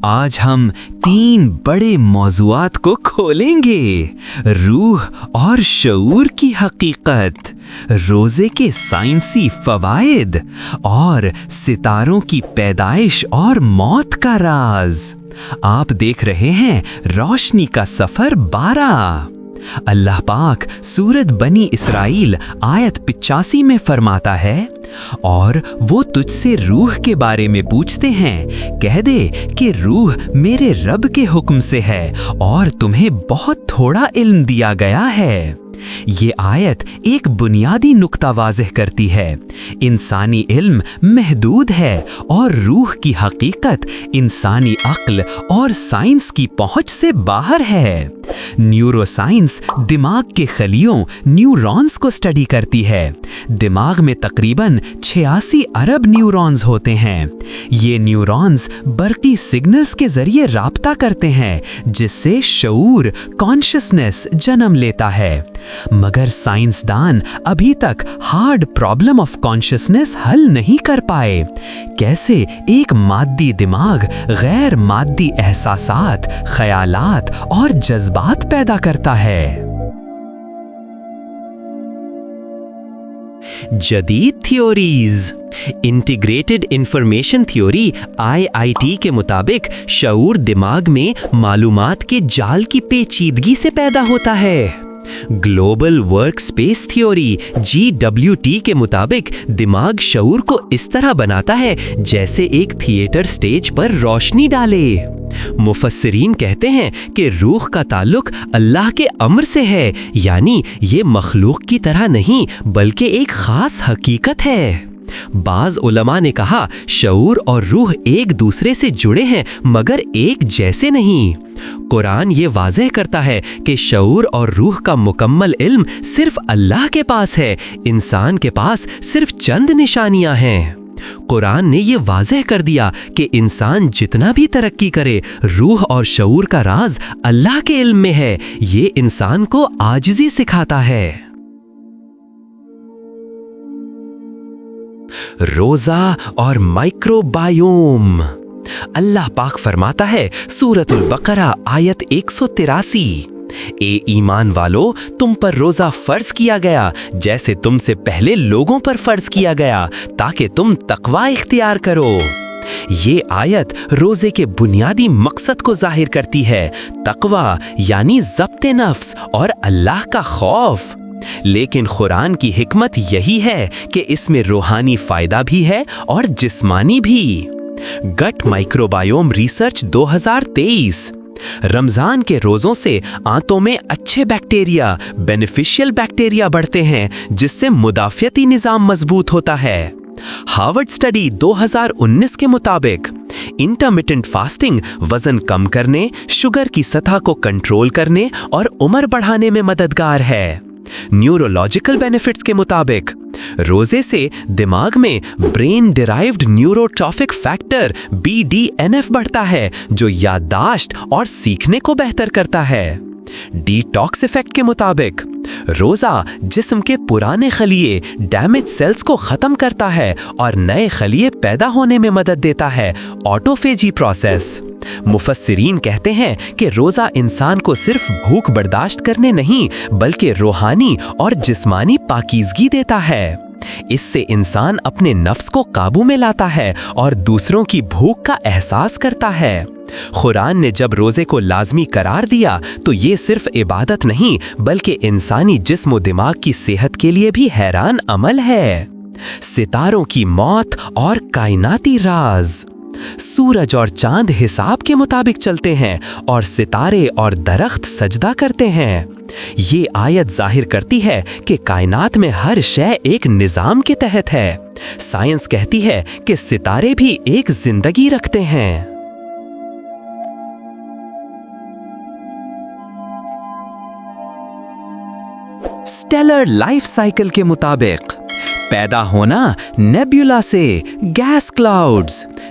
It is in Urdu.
آج ہم 3 بڑے موضوعات کو کھولیںگے: روح اور شعور کی حقیقت، روزے کے سائنسی فوائد اور ستاروں کی پیدائش اور موت کا راز۔ آپ دیکھ رہے ہیں روشنی کا سفر 12۔ اللہ پاک سورۃ بنی اسرائیل آیت 85 میں فرماتا ہے، اور وہ تجھ سے روح کے بارے میں پوچھتے ہیں، کہہ دے کہ روح میرے رب کے حکم سے ہے اور تمہیں بہت تھوڑا علم دیا گیا ہے۔ یہ آیت ایک بنیادی نقطہ واضح کرتی ہے: انسانی علم محدود ہے اور روح کی حقیقت انسانی عقل اور سائنس کی پہنچ سے باہر ہے۔ نیورو سائنس دماغ کے خلیوں نیورونز کو اسٹڈی کرتی ہے۔ دماغ میں تقریباً 86 ارب نیورونز ہوتے ہیں۔ یہ نیورونز برقی سگنلز کے ذریعے رابطہ کرتے ہیں، جس سے شعور، کانشسنس جنم لیتا ہے۔ مگر سائنسدان ابھی تک ہارڈ پرابلم آف کانشسنس حل نہیں کر پائے۔ کیسے ایک مادی دماغ غیر مادی احساسات، خیالات اور جذبات پیدا کرتا ہے؟ جدید theories. Integrated information theory (IIT) کے مطابق شعور دماغ میں معلومات کے جال کی پیچیدگی سے پیدا ہوتا ہے۔ Global work space theory (GWT) کے مطابق دماغ شعور کو اس طرح بناتا ہے جیسے ایک تھیٹر سٹیج پر روشنی ڈالے۔ مفسرین کہتے ہیں کہ روح کا تعلق اللہ کے امر سے ہے، یعنی یہ مخلوق کی طرح نہیں بلکہ ایک خاص حقیقت ہے۔ بعض علماء نے کہا شعور اور روح ایک دوسرے سے جڑے ہیں مگر ایک جیسے نہیں۔ قرآن یہ واضح کرتا ہے کہ شعور اور روح کا مکمل علم صرف اللہ کے پاس ہے، انسان کے پاس صرف چند نشانیاں ہیں۔ قرآن نے یہ واضح کر دیا کہ انسان جتنا بھی ترقی کرے، روح اور شعور کا راز اللہ کے علم میں ہے۔ یہ انسان کو عاجزی سکھاتا ہے۔ روزہ اور مائکرو بائیوم۔ اللہ پاک فرماتا ہے سورۃ البقرہ آیت 183، اے ایمان والو، تم پر روزہ فرض کیا گیا جیسے تم سے پہلے لوگوں پر فرض کیا گیا تاکہ تم تقوی اختیار کرو۔ یہ آیت روزے کے بنیادی مقصد کو ظاہر کرتی ہے، تقوی یعنی ضبط نفس اور اللہ کا خوف۔ لیکن قرآن کی حکمت یہی ہے کہ اس میں روحانی فائدہ بھی ہے اور جسمانی بھی۔ گٹ مائکروبائیوم ریسرچ 2023۔ رمضان کے روزوں سے آنتوں میں اچھے بیکٹیریا، بینیفیشل بیکٹیریا بڑھتے ہیں جس سے مدافعتی نظام مضبوط ہوتا ہے۔ ہارورڈ سٹڈی 2019 کے مطابق انٹرمیٹنٹ فاسٹنگ وزن کم کرنے، شوگر کی سطح کو کنٹرول کرنے اور عمر بڑھانے میں مددگار ہے۔ نیورولوجیکل بینیفٹس کے مطابق روزے سے دماغ میں برین ڈرائیوڈ نیوروٹرافک فیکٹر BDNF بڑھتا ہے جو یادداشت اور سیکھنے کو بہتر کرتا ہے۔ ڈی ٹاکس ایفیکٹ کے مطابق روزہ جسم کے پرانے خلیے ڈیمیج سیلز کو ختم کرتا ہے اور نئے خلیے پیدا ہونے میں مدد دیتا ہے، آٹوفیجی پروسیس۔ مفسرین کہتے ہیں کہ روزہ انسان کو صرف بھوک برداشت کرنے نہیں بلکہ روحانی اور جسمانی پاکیزگی دیتا ہے۔ اس سے انسان اپنے نفس کو قابو میں لاتا ہے اور دوسروں کی بھوک کا احساس کرتا ہے۔ قرآن نے جب روزے کو لازمی قرار دیا تو یہ صرف عبادت نہیں بلکہ انسانی جسم و دماغ کی صحت کے لیے بھی حیران عمل ہے۔ ستاروں کی موت اور کائناتی راز۔ سورج اور چاند حساب کے مطابق چلتے ہیں اور ستارے اور درخت سجدہ کرتے ہیں۔ یہ آیت ظاہر کرتی ہے کہ کائنات میں ہر شے ایک نظام کے تحت ہے۔ سائنس کہتی ہے کہ ستارے بھی ایک زندگی رکھتے ہیں۔ اسٹیلر لائف سائیکل کے مطابق پیدا ہونا نیبیولا سے، گیس کلاؤڈز،